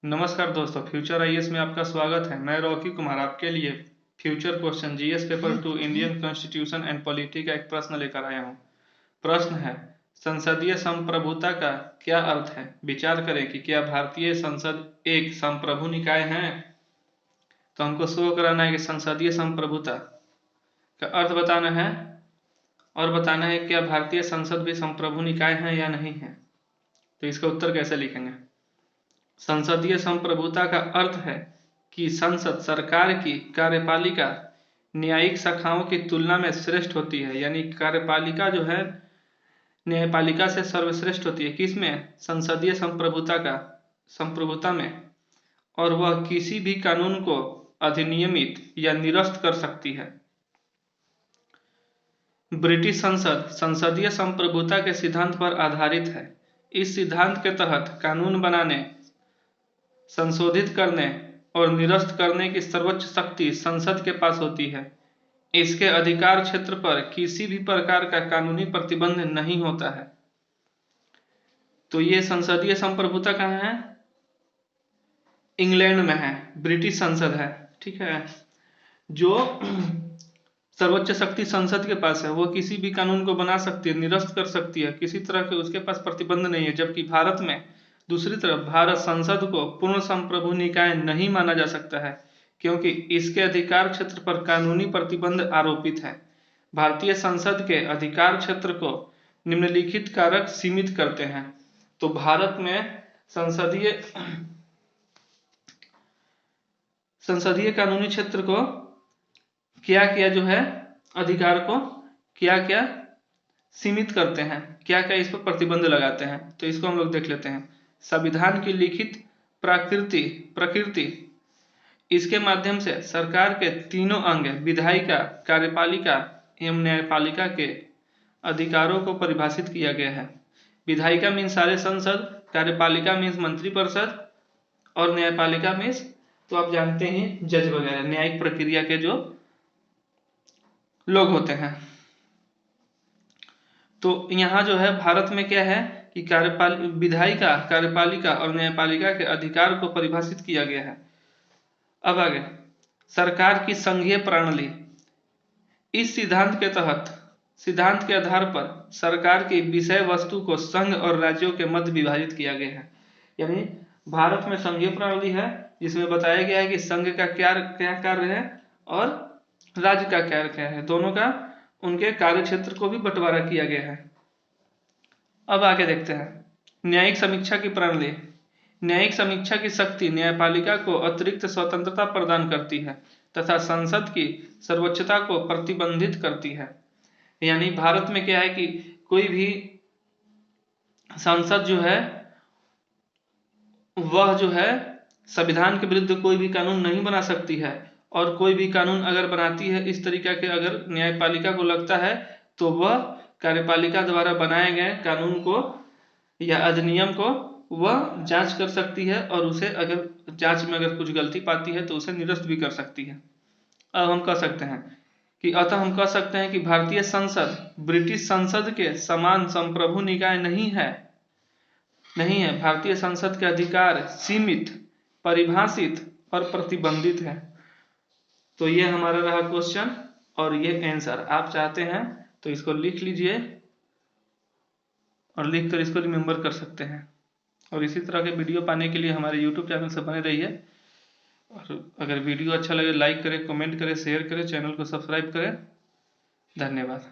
नमस्कार दोस्तों, future IAS में आपका स्वागत है। मैं रॉकी कुमार आपके लिए future question GS paper 2 Indian constitution and polity का एक प्रश्न लेकर आया हूँ। प्रश्न है, संसदीय संप्रभुता का क्या अर्थ है? विचार करें कि क्या भारतीय संसद एक संप्रभु निकाय है। तो हमको शो कराना है कि संसदीय संप्रभुता का अर्थ बताना है और बताना है क्या भारतीय संसद भी संप्रभु निकाय है या नहीं है। तो इसका उत्तर कैसे लिखेंगे? संसदीय संप्रभुता का अर्थ है कि संसद सरकार की कार्यपालिका न्यायिक शाखाओं की तुलना में श्रेष्ठ होती है, यानी कार्यपालिका जो है न्यायपालिका से सर्वश्रेष्ठ होती है। किसमें? संसदीय संप्रभुता में। और वह किसी भी कानून को अधिनियमित या निरस्त कर सकती है। ब्रिटिश संसद संसदीय संप्रभुता के सिद्धांत पर आधारित है। इस सिद्धांत के तहत कानून बनाने, संशोधित करने और निरस्त करने की सर्वोच्च शक्ति संसद के पास होती है। इसके अधिकार क्षेत्र पर किसी भी प्रकार का कानूनी प्रतिबंध नहीं होता है। तो ये संसदीय संप्रभुता कहाँ है? इंग्लैंड में है, ब्रिटिश संसद है। ठीक है, जो सर्वोच्च शक्ति संसद के पास है, वो किसी भी कानून को बना सकती है, निरस्त कर सकती है, किसी तरह के उसके पास प्रतिबंध नहीं है। जबकि भारत में दूसरी तरफ भारत संसद को पूर्ण संप्रभु निकाय नहीं माना जा सकता है, क्योंकि इसके अधिकार क्षेत्र पर कानूनी प्रतिबंध आरोपित है। भारतीय संसद के अधिकार क्षेत्र को निम्नलिखित कारक सीमित करते हैं। तो भारत में संसदीय कानूनी क्षेत्र को क्या क्या जो है अधिकार को क्या क्या सीमित करते हैं, क्या क्या इस पर प्रतिबंध लगाते हैं। तो इसको हम लोग देख लेते हैं। संविधान की लिखित प्रकृति इसके माध्यम से सरकार के तीनों अंग विधायिका, कार्यपालिका एवं न्यायपालिका के अधिकारों को परिभाषित किया गया है। विधायिका मीन्स सारे संसद, कार्यपालिका मीन्स मंत्रिपरिषद और न्यायपालिका मीन्स तो आप जानते हैं जज वगैरह, न्यायिक प्रक्रिया के जो लोग होते हैं। तो यहाँ जो है भारत में क्या है कि विधायिका, कार्यपालिका और न्यायपालिका के अधिकार को परिभाषित किया गया है। अब आगे, सरकार की संघीय प्रणाली। इस सिद्धांत के आधार पर सरकार की विषय वस्तु को संघ और राज्यों के मध्य विभाजित किया गया है। यानी भारत में संघीय प्रणाली है, जिसमें बताया गया है कि संघ का क्या कार्य है और राज्य का क्या है, दोनों का उनके कार्य क्षेत्र को भी बंटवारा किया गया है। अब आगे देखते हैं, न्यायिक समीक्षा की प्रणाली। न्यायिक समीक्षा की शक्ति न्यायपालिका को अतिरिक्त स्वतंत्रता प्रदान करती है तथा संसद की सर्वोच्चता को प्रतिबंधित करती है। यानी भारत में क्या है कि कोई भी संसद जो है वह जो है संविधान के विरुद्ध कोई भी कानून नहीं बना सकती है, और कोई भी कानून अगर बनाती है इस तरीके के अगर न्यायपालिका को लगता है तो वह कार्यपालिका द्वारा बनाए गए कानून को या अधिनियम को वह जांच कर सकती है, और उसे अगर जांच में अगर कुछ गलती पाती है तो उसे निरस्त भी कर सकती है। अब हम कह सकते हैं कि भारतीय संसद ब्रिटिश संसद के समान संप्रभु निकाय नहीं है। भारतीय संसद के अधिकार सीमित, परिभाषित और प्रतिबंधित है। तो ये हमारा रहा क्वेश्चन और ये आंसर। आप चाहते हैं तो इसको लिख लीजिए और लिखकर इसको रिमेंबर कर सकते हैं। और इसी तरह के वीडियो पाने के लिए हमारे YouTube चैनल से बने रहिए। और अगर वीडियो अच्छा लगे लाइक करें, कमेंट करें, शेयर करें, चैनल को सब्सक्राइब करें। धन्यवाद।